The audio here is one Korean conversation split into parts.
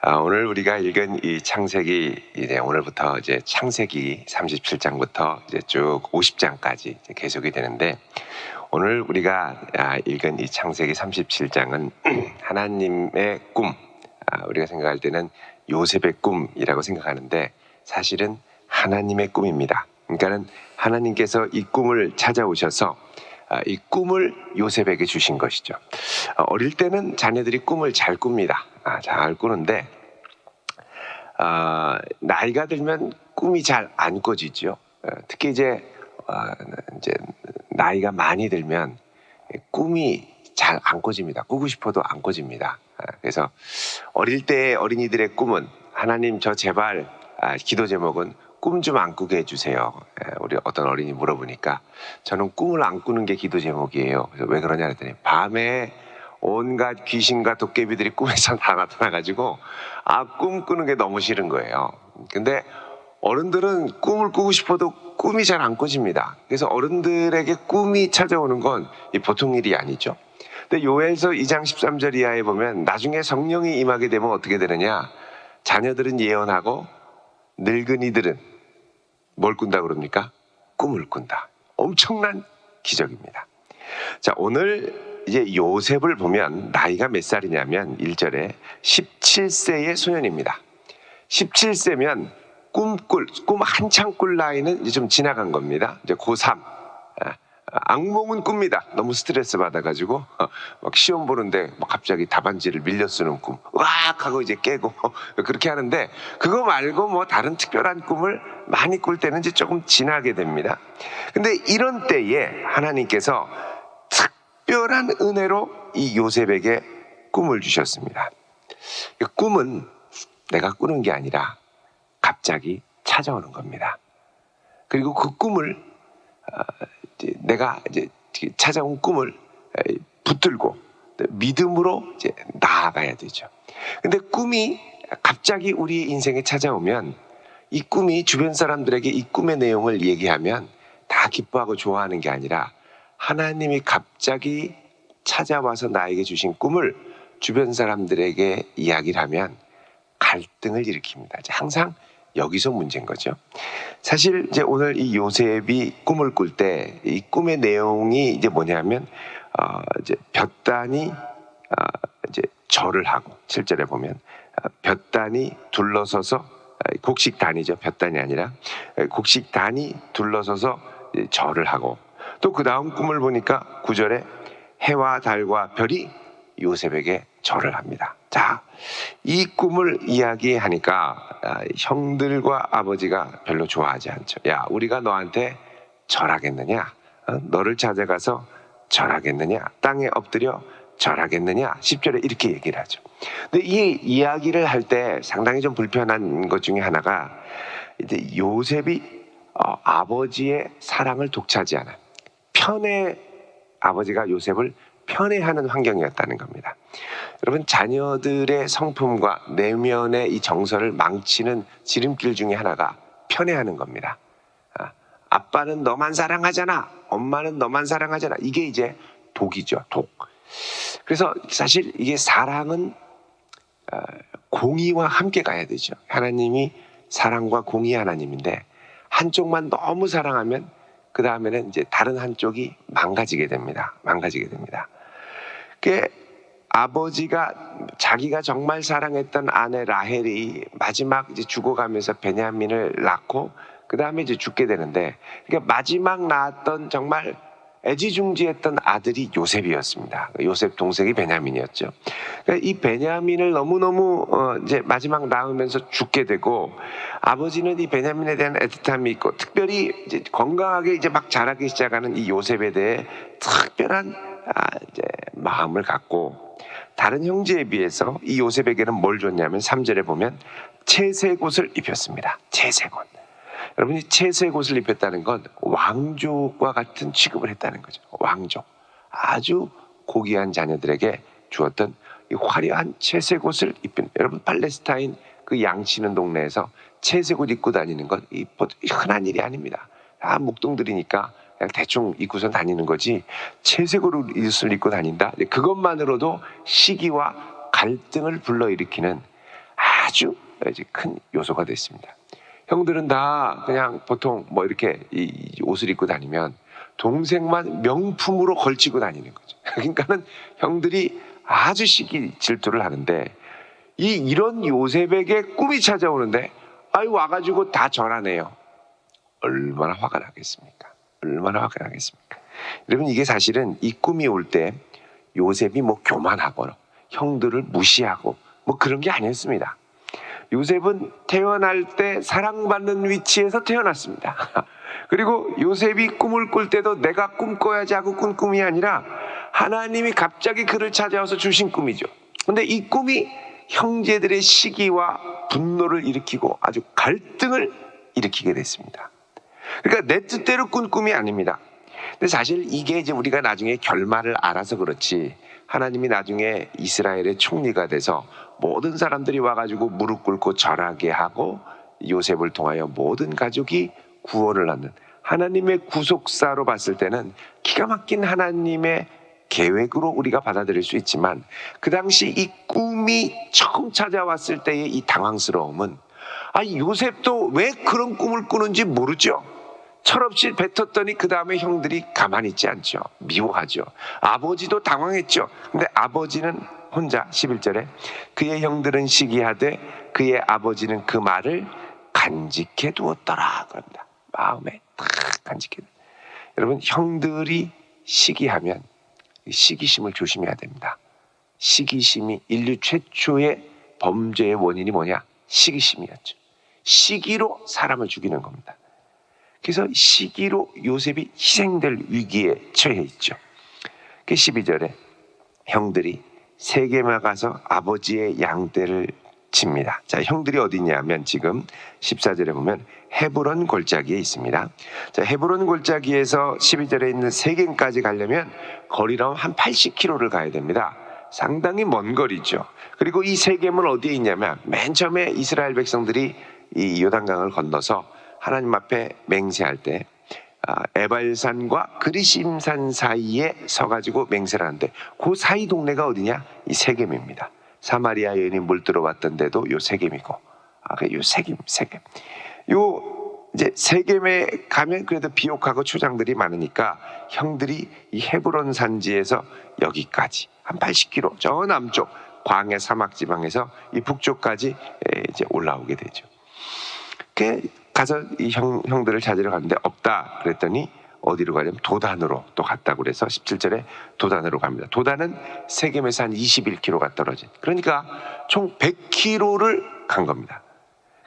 오늘 우리가 읽은 이 창세기 오늘부터 이제 창세기 37장부터 이제 쭉 50장까지 계속이 되는데, 오늘 우리가 읽은 이 창세기 37장은 하나님의 꿈, 우리가 생각할 때는 요셉의 꿈이라고 생각하는데 사실은 하나님의 꿈입니다. 그러니까는 하나님께서 이 꿈을 찾아오셔서 이 꿈을 요셉에게 주신 것이죠. 어릴 때는 자녀들이 꿈을 잘 꿉니다. 잘 꾸는데 나이가 들면 꿈이 잘 안 꿔지죠. 특히 이제 나이가 많이 들면 꿈이 잘 안 꿔집니다. 꾸고 싶어도 안 꿔집니다. 그래서 어릴 때 어린이들의 꿈은, 하나님 저 제발, 기도 제목은 꿈 좀 안 꾸게 해주세요. 우리 어떤 어린이 물어보니까 저는 꿈을 안 꾸는 게 기도 제목이에요. 그래서 왜 그러냐 했더니 밤에 온갖 귀신과 도깨비들이 꿈에서 다 나타나가지고 꿈 꾸는 게 너무 싫은 거예요. 근데 어른들은 꿈을 꾸고 싶어도 꿈이 잘 안 꿔집니다. 그래서 어른들에게 꿈이 찾아오는 건 보통 일이 아니죠. 근데 요엘서 2장 13절 이하에 보면 나중에 성령이 임하게 되면 어떻게 되느냐, 자녀들은 예언하고 늙은이들은 뭘 꾼다 그럽니까? 꿈을 꾼다. 엄청난 기적입니다. 자, 오늘 이제 요셉을 보면 나이가 몇 살이냐면 1절에 17세의 소년입니다. 17세면 꿈 한창 꿀 나이는 이제 좀 지나간 겁니다. 이제 고3. 악몽은 꿉니다. 너무 스트레스 받아가지고 막 시험 보는데 막 갑자기 답안지를 밀려 쓰는 꿈, 으악 하고 이제 깨고 그렇게 하는데, 그거 말고 뭐 다른 특별한 꿈을 많이 꿀 때는 이제 조금 지나게 됩니다. 근데 이런 때에 하나님께서 특별한 은혜로 이 요셉에게 꿈을 주셨습니다. 꿈은 내가 꾸는 게 아니라 갑자기 찾아오는 겁니다. 그리고 그 꿈을 내가 이제 찾아온 꿈을 붙들고 믿음으로 이제 나아가야 되죠. 근데 꿈이 갑자기 우리 인생에 찾아오면, 이 꿈이 주변 사람들에게 이 꿈의 내용을 얘기하면 다 기뻐하고 좋아하는 게 아니라, 하나님이 갑자기 찾아와서 나에게 주신 꿈을 주변 사람들에게 이야기를 하면 갈등을 일으킵니다. 항상 여기서 문제인 거죠. 사실 이제 오늘 이 요셉이 꿈을 꿀 때 이 꿈의 내용이 이제 뭐냐면, 이제 볕단이 이제 절을 하고, 7절에 보면 볕단이 둘러서서, 곡식단이죠. 볕단이 아니라 곡식단이 둘러서서 절을 하고, 또 그 다음 꿈을 보니까 9절에 해와 달과 별이 요셉에게 절을 합니다. 자, 이 꿈을 이야기하니까 형들과 아버지가 별로 좋아하지 않죠. 야, 우리가 너한테 절하겠느냐? 너를 찾아가서 절하겠느냐? 땅에 엎드려 절하겠느냐? 10절에 이렇게 얘기를 하죠. 근데 이 이야기를 할 때 상당히 좀 불편한 것 중에 하나가, 이제 요셉이 아버지의 사랑을 독차지하는, 아버지가 요셉을 편애하는 환경이었다는 겁니다. 여러분, 자녀들의 성품과 내면의 이 정서를 망치는 지름길 중에 하나가 편애하는 겁니다. 아빠는 너만 사랑하잖아, 엄마는 너만 사랑하잖아. 이게 이제 독이죠, 독. 그래서 사실 이게 사랑은 공의와 함께 가야 되죠. 하나님이 사랑과 공의의 하나님인데, 한쪽만 너무 사랑하면 그 다음에는 이제 다른 한쪽이 망가지게 됩니다. 아버지가 자기가 정말 사랑했던 아내 라헬이 마지막 이제 죽어가면서 베냐민을 낳고 그 다음에 이제 죽게 되는데, 그러니까 마지막 낳았던 정말 애지중지했던 아들이 요셉이었습니다. 요셉 동생이 베냐민이었죠. 그러니까 이 베냐민을 너무너무 이제 마지막 낳으면서 죽게 되고, 아버지는 이 베냐민에 대한 애틋함이 있고, 특별히 이제 건강하게 이제 막 자라기 시작하는 이 요셉에 대해 특별한 이제 마음을 갖고, 다른 형제에 비해서 이 요셉에게는 뭘 줬냐면 3절에 보면 채색 옷을 입혔습니다. 채색 옷. 여러분이 채색 옷을 입혔다는 건 왕족과 같은 취급을 했다는 거죠. 왕족. 아주 고귀한 자녀들에게 주었던 이 화려한 채색 옷을 입힌, 여러분 팔레스타인 그 양치는 동네에서 채색 옷 입고 다니는 건 흔한 일이 아닙니다. 다 목동들이니까 그냥 대충 입고선 다니는 거지, 채색 옷을 입고 다닌다? 그것만으로도 시기와 갈등을 불러일으키는 아주 이제 큰 요소가 됐습니다. 형들은 다 그냥 보통 뭐 이렇게 이 옷을 입고 다니면 동생만 명품으로 걸치고 다니는 거죠. 그러니까는 형들이 아주 시기 질투를 하는데 이런 요셉에게 꿈이 찾아오는데 아유 와가지고 다 전하네요. 얼마나 화가 나겠습니까? 얼마나 화가 나겠습니까? 여러분 이게 사실은 이 꿈이 올 때 요셉이 뭐 교만하거나 형들을 무시하고 뭐 그런 게 아니었습니다. 요셉은 태어날 때 사랑받는 위치에서 태어났습니다. 그리고 요셉이 꿈을 꿀 때도 내가 꿈꿔야지 하고 꾼 꿈이 아니라 하나님이 갑자기 그를 찾아와서 주신 꿈이죠. 근데 이 꿈이 형제들의 시기와 분노를 일으키고 아주 갈등을 일으키게 됐습니다. 그러니까 내 뜻대로 꾼 꿈이 아닙니다. 근데 사실 이게 이제 우리가 나중에 결말을 알아서 그렇지 하나님이 나중에 이스라엘의 총리가 돼서 모든 사람들이 와가지고 무릎 꿇고 절하게 하고 요셉을 통하여 모든 가족이 구원을 얻는 하나님의 구속사로 봤을 때는 기가 막힌 하나님의 계획으로 우리가 받아들일 수 있지만 그 당시 이 꿈이 처음 찾아왔을 때의 이 당황스러움은 요셉도 왜 그런 꿈을 꾸는지 모르죠. 철없이 뱉었더니 그 다음에 형들이 가만히 있지 않죠. 미워하죠. 아버지도 당황했죠. 근데 아버지는 혼자 11절에 그의 형들은 시기하되 그의 아버지는 그 말을 간직해 두었더라 그럽니다. 마음에 딱 간직해. 여러분 형들이 시기하면 시기심을 조심해야 됩니다. 시기심이 인류 최초의 범죄의 원인이 뭐냐? 시기심이었죠. 시기로 사람을 죽이는 겁니다. 그래서 시기로 요셉이 희생될 위기에 처해 있죠. 12절에 형들이 세겜에 가서 아버지의 양떼를 칩니다. 자, 형들이 어디 있냐면 지금 14절에 보면 헤브론 골짜기에 있습니다. 자, 헤브론 골짜기에서 12절에 있는 세겜까지 가려면 거리로 한 80km를 가야 됩니다. 상당히 먼 거리죠. 그리고 이 세겜은 어디에 있냐면 맨 처음에 이스라엘 백성들이 이 요단강을 건너서 하나님 앞에 맹세할 때 에발산과 그리심산 사이에 서가지고 맹세를 하는데 그 사이 동네가 어디냐? 이 세겜입니다. 사마리아 여인이 물들어 왔던 데도 요 세겜이고 요 세겜. 요 이제 세겜에 가면 그래도 비옥하고 초장들이 많으니까 형들이 이 헤브론 산지에서 여기까지 한 80km 저 남쪽 광야 사막 지방에서 이 북쪽까지 이제 올라오게 되죠. 가서 이 형들을 찾으러 갔는데 없다 그랬더니 어디로 가냐면 도단으로 또 갔다고 그래서 17절에 도단으로 갑니다. 도단은 세겜에서 한 21km가 떨어진, 그러니까 총 100km를 간 겁니다.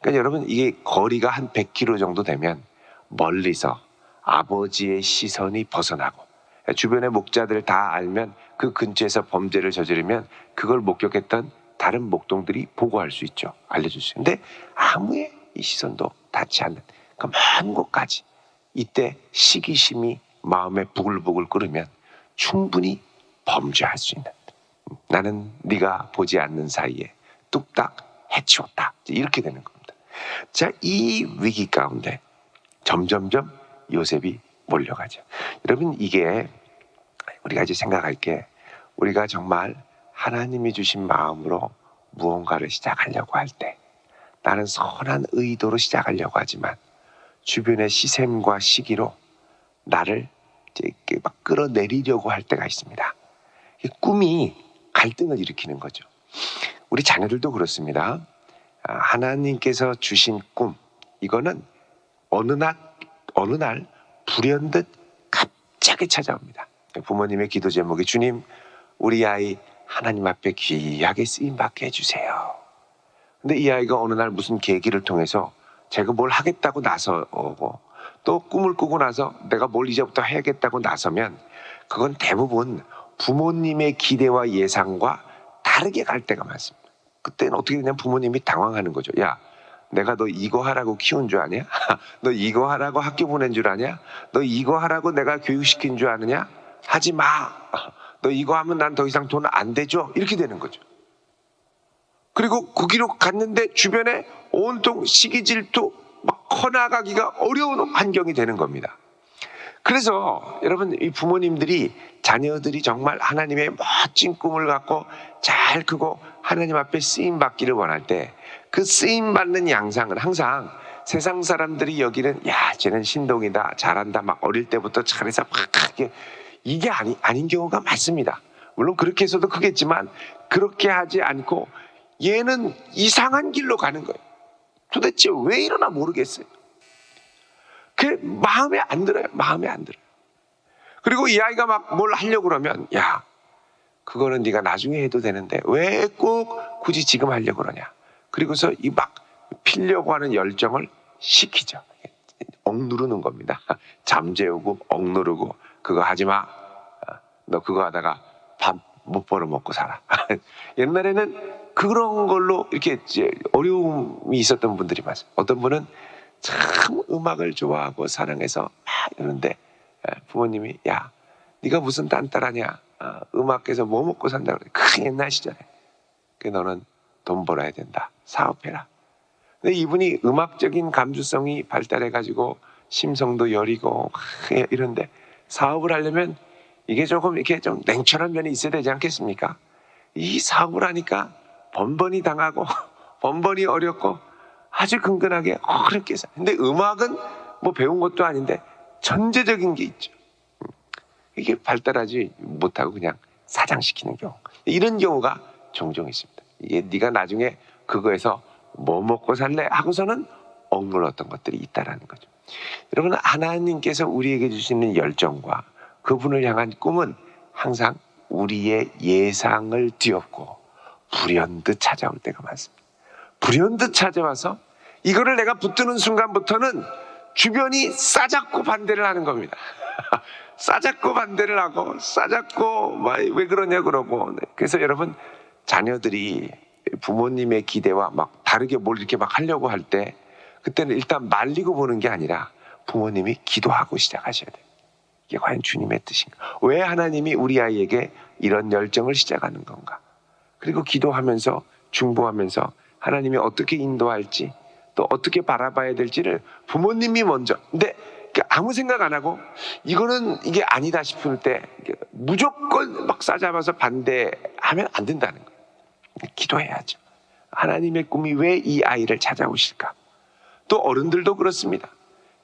그러니까 여러분 이게 거리가 한 100km 정도 되면 멀리서 아버지의 시선이 벗어나고 주변의 목자들 다 알면 그 근처에서 범죄를 저지르면 그걸 목격했던 다른 목동들이 보고할 수 있죠. 알려줄 수 있는데 아무의 이 시선도 닿지 않는 그 먼 곳까지 이때 시기심이 마음에 부글부글 끓으면 충분히 범죄할 수 있는, 나는 네가 보지 않는 사이에 뚝딱 해치웠다 이렇게 되는 겁니다. 자, 이 위기 가운데 점점점 요셉이 몰려가죠. 여러분 이게 우리가 이제 생각할 게 우리가 정말 하나님이 주신 마음으로 무언가를 시작하려고 할 때 나는 선한 의도로 시작하려고 하지만 주변의 시샘과 시기로 나를 이렇게 막 끌어내리려고 할 때가 있습니다. 꿈이 갈등을 일으키는 거죠. 우리 자녀들도 그렇습니다. 하나님께서 주신 꿈, 이거는 어느 날 불현듯 갑자기 찾아옵니다. 부모님의 기도 제목이 주님, 우리 아이 하나님 앞에 귀하게 쓰임받게 해주세요. 근데 이 아이가 어느 날 무슨 계기를 통해서 제가 뭘 하겠다고 나서고 또 꿈을 꾸고 나서 내가 뭘 이제부터 해야겠다고 나서면 그건 대부분 부모님의 기대와 예상과 다르게 갈 때가 많습니다. 그때는 어떻게 되냐면 부모님이 당황하는 거죠. 야, 내가 너 이거 하라고 키운 줄 아냐? 너 이거 하라고 학교 보낸 줄 아냐? 너 이거 하라고 내가 교육시킨 줄 아느냐? 하지 마. 너 이거 하면 난 더 이상 돈 안 대줘. 이렇게 되는 거죠. 그리고 거기로 갔는데 주변에 온통 시기 질투 막 커나가기가 어려운 환경이 되는 겁니다. 그래서 여러분, 이 부모님들이 자녀들이 정말 하나님의 멋진 꿈을 갖고 잘 크고 하나님 앞에 쓰임 받기를 원할 때 그 쓰임 받는 양상은 항상 세상 사람들이 여기는 야 쟤는 신동이다 잘한다 막 어릴 때부터 잘해서 막 이게 아닌 경우가 많습니다. 물론 그렇게 해서도 크겠지만 그렇게 하지 않고 얘는 이상한 길로 가는 거예요. 도대체 왜 이러나 모르겠어요. 그 마음에 안 들어요. 마음에 안 들어요. 그리고 이 아이가 막 뭘 하려고 그러면 야 그거는 네가 나중에 해도 되는데 왜 꼭 굳이 지금 하려고 그러냐. 그리고서 이 막 피려고 하는 열정을 식히죠. 억누르는 겁니다. 잠재우고 억누르고 그거 하지 마. 너 그거 하다가 밥 못 벌어 먹고 살아. 옛날에는 그런 걸로 이렇게 어려움이 있었던 분들이 많아요. 어떤 분은 참 음악을 좋아하고 사랑해서 막 이러는데 부모님이 야 네가 무슨 딴따라냐. 음악에서 뭐 먹고 산다 그래. 그 옛날 시절에. 그 너는 돈 벌어야 된다. 사업해라. 근데 이분이 음악적인 감수성이 발달해가지고 심성도 여리고 이런데 사업을 하려면 이게 조금 이렇게 좀 냉철한 면이 있어야 되지 않겠습니까? 이 사업을 하니까 번번이 당하고 번번이 어렵고 아주 근근하게 어렵게 사. 근데 음악은 뭐 배운 것도 아닌데 천재적인 게 있죠. 이게 발달하지 못하고 그냥 사장시키는 경우. 이런 경우가 종종 있습니다. 이게 네가 나중에 그거에서 뭐 먹고 살래 하고서는 억눌렀던 것들이 있다라는 거죠. 여러분, 하나님께서 우리에게 주시는 열정과 그분을 향한 꿈은 항상 우리의 예상을 뒤엎고 불현듯 찾아올 때가 많습니다. 불현듯 찾아와서 이거를 내가 붙드는 순간부터는 주변이 싸잡고 반대를 하는 겁니다. 싸잡고 반대를 하고 싸잡고 왜 그러냐 그러고. 그래서 여러분, 자녀들이 부모님의 기대와 막 다르게 뭘 이렇게 막 하려고 할 때 그때는 일단 말리고 보는 게 아니라 부모님이 기도하고 시작하셔야 돼요. 이게 과연 주님의 뜻인가? 왜 하나님이 우리 아이에게 이런 열정을 시작하는 건가? 그리고 기도하면서 중보하면서 하나님이 어떻게 인도할지 또 어떻게 바라봐야 될지를 부모님이 먼저. 근데 아무 생각 안 하고 이거는 이게 아니다 싶을 때 무조건 막 싸잡아서 반대하면 안 된다는 거예요. 기도해야죠. 하나님의 꿈이 왜 이 아이를 찾아오실까? 또 어른들도 그렇습니다.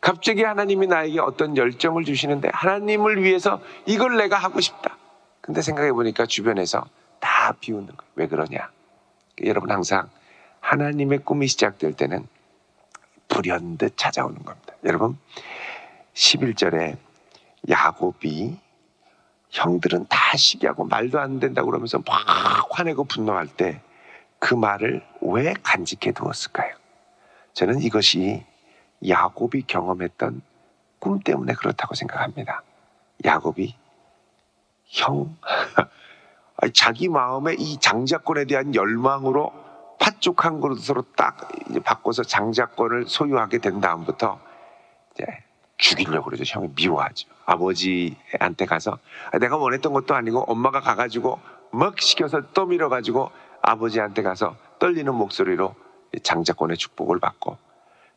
갑자기 하나님이 나에게 어떤 열정을 주시는데 하나님을 위해서 이걸 내가 하고 싶다. 근데 생각해 보니까 주변에서 다 비웃는 거예요. 왜 그러냐? 여러분, 항상 하나님의 꿈이 시작될 때는 불현듯 찾아오는 겁니다. 여러분, 11절에 야곱이 형들은 다 시기하고 말도 안 된다고 그러면서 막 화내고 분노할 때 그 말을 왜 간직해 두었을까요? 저는 이것이 야곱이 경험했던 꿈 때문에 그렇다고 생각합니다. 야곱이 자기 마음에 이 장자권에 대한 열망으로 팥죽 한 그릇으로 딱 이제 바꿔서 장자권을 소유하게 된 다음부터 이제 죽이려고 그러죠. 형이 미워하죠. 아버지한테 가서 내가 원했던 것도 아니고 엄마가 가가지고 막 시켜서 떠밀어가지고 아버지한테 가서 떨리는 목소리로 장자권의 축복을 받고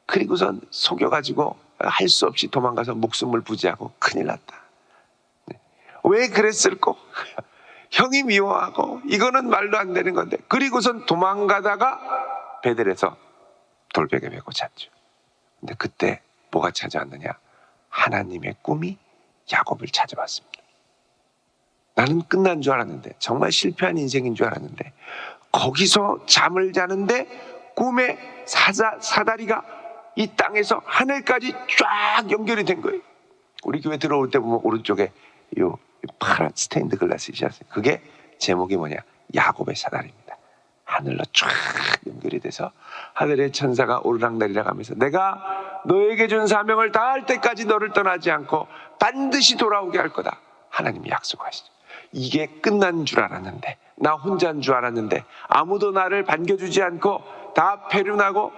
그리고선 속여가지고 할 수 없이 도망가서 목숨을 부지하고 큰일 났다. 왜 그랬을꼬? 형이 미워하고 이거는 말도 안 되는 건데 그리고선 도망가다가 베델에서 돌베개 메고 잤죠. 근데 그때 뭐가 찾아왔느냐? 하나님의 꿈이 야곱을 찾아왔습니다. 나는 끝난 줄 알았는데 정말 실패한 인생인 줄 알았는데 거기서 잠을 자는데 꿈에 사다리가 이 땅에서 하늘까지 쫙 연결이 된 거예요. 우리 교회 들어올 때 보면 오른쪽에 요 파란 스테인드 글라스 있지 않습니까? 그게 제목이 뭐냐? 야곱의 사다리입니다. 하늘로 쫙 연결이 돼서 하늘의 천사가 오르락내리락 하면서 내가 너에게 준 사명을 다할 때까지 너를 떠나지 않고 반드시 돌아오게 할 거다. 하나님이 약속하시죠. 이게 끝난 줄 알았는데 나 혼자인 줄 알았는데 아무도 나를 반겨주지 않고 다 패륜하고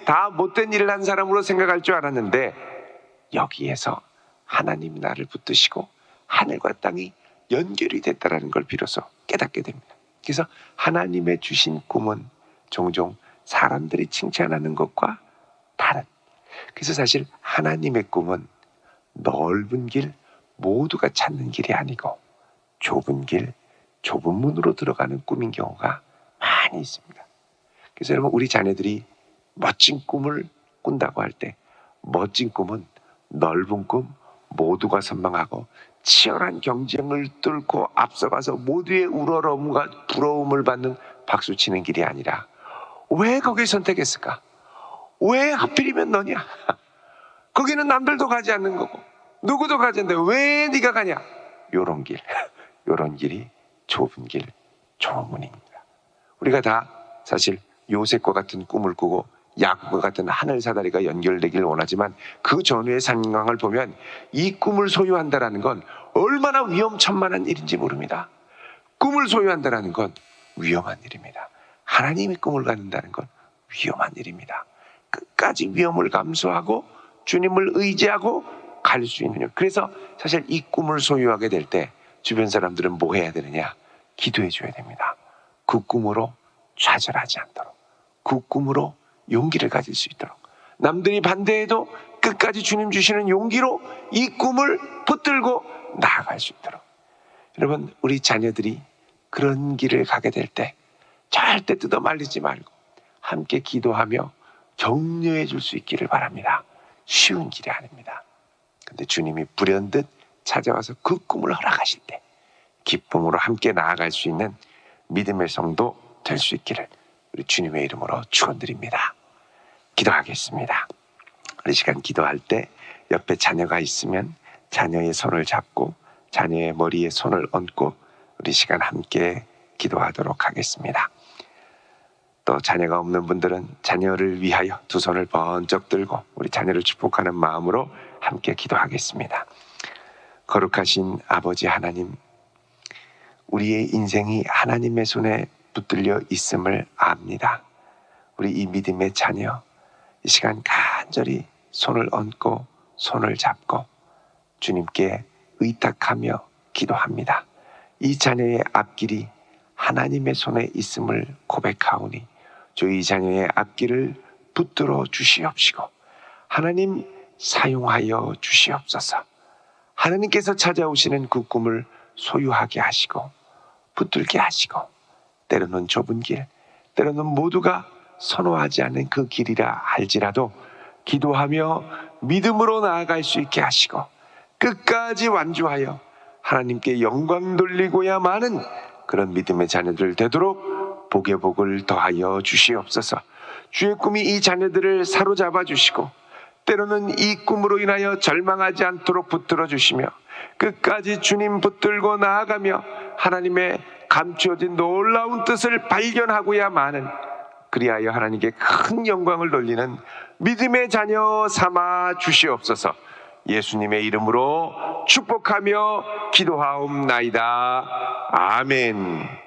다 못된 일을 한 사람으로 생각할 줄 알았는데 여기에서 하나님이 나를 붙드시고 하늘과 땅이 연결이 됐다는 걸 비로소 깨닫게 됩니다. 그래서 하나님의 주신 꿈은 종종 사람들이 칭찬하는 것과 다른. 그래서 사실 하나님의 꿈은 넓은 길, 모두가 찾는 길이 아니고 좁은 길, 좁은 문으로 들어가는 꿈인 경우가 많이 있습니다. 그래서 여러분, 우리 자녀들이 멋진 꿈을 꾼다고 할 때 멋진 꿈은 넓은 꿈, 모두가 선망하고 치열한 경쟁을 뚫고 앞서가서 모두의 우러러움과 부러움을 받는 박수치는 길이 아니라 왜 거길 선택했을까? 왜 하필이면 너냐? 거기는 남들도 가지 않는 거고 누구도 가지 않는데 왜 네가 가냐? 요런 길, 요런 길이 좁은 길, 좁은 문입니다. 우리가 다 사실 요셉과 같은 꿈을 꾸고 야곱과 같은 하늘 사다리가 연결되기를 원하지만 그 전후의 상황을 보면 이 꿈을 소유한다는 건 얼마나 위험천만한 일인지 모릅니다. 꿈을 소유한다는 건 위험한 일입니다. 하나님의 꿈을 갖는다는 건 위험한 일입니다. 끝까지 위험을 감수하고 주님을 의지하고 갈 수 있는 일. 그래서 사실 이 꿈을 소유하게 될 때 주변 사람들은 뭐 해야 되느냐? 기도해 줘야 됩니다. 그 꿈으로 좌절하지 않도록, 그 꿈으로 용기를 가질 수 있도록, 남들이 반대해도 끝까지 주님 주시는 용기로 이 꿈을 붙들고 나아갈 수 있도록. 여러분, 우리 자녀들이 그런 길을 가게 될 때 절대 뜯어 말리지 말고 함께 기도하며 격려해 줄 수 있기를 바랍니다. 쉬운 길이 아닙니다. 근데 주님이 불현듯 찾아와서 그 꿈을 허락하실 때 기쁨으로 함께 나아갈 수 있는 믿음의 성도 될 수 있기를 우리 주님의 이름으로 축원드립니다. 기도하겠습니다. 우리 시간 기도할 때 옆에 자녀가 있으면 자녀의 손을 잡고 자녀의 머리에 손을 얹고 우리 시간 함께 기도하도록 하겠습니다. 또 자녀가 없는 분들은 자녀를 위하여 두 손을 번쩍 들고 우리 자녀를 축복하는 마음으로 함께 기도하겠습니다. 거룩하신 아버지 하나님, 우리의 인생이 하나님의 손에 붙들려 있음을 압니다. 우리 이 믿음의 자녀, 이 시간 간절히 손을 얹고 손을 잡고 주님께 의탁하며 기도합니다. 이 자녀의 앞길이 하나님의 손에 있음을 고백하오니 저희 자녀의 앞길을 붙들어 주시옵시고 하나님 사용하여 주시옵소서. 하나님께서 찾아오시는 그 꿈을 소유하게 하시고 붙들게 하시고 때로는 좁은 길, 때로는 모두가 선호하지 않는 그 길이라 할지라도 기도하며 믿음으로 나아갈 수 있게 하시고 끝까지 완주하여 하나님께 영광 돌리고야만은 그런 믿음의 자녀들 되도록 복의 복을 더하여 주시옵소서. 주의 꿈이 이 자녀들을 사로잡아 주시고 때로는 이 꿈으로 인하여 절망하지 않도록 붙들어 주시며 끝까지 주님 붙들고 나아가며 하나님의 감추어진 놀라운 뜻을 발견하고야만은 그리하여 하나님께 큰 영광을 돌리는 믿음의 자녀 삼아 주시옵소서. 예수님의 이름으로 축복하며 기도하옵나이다. 아멘.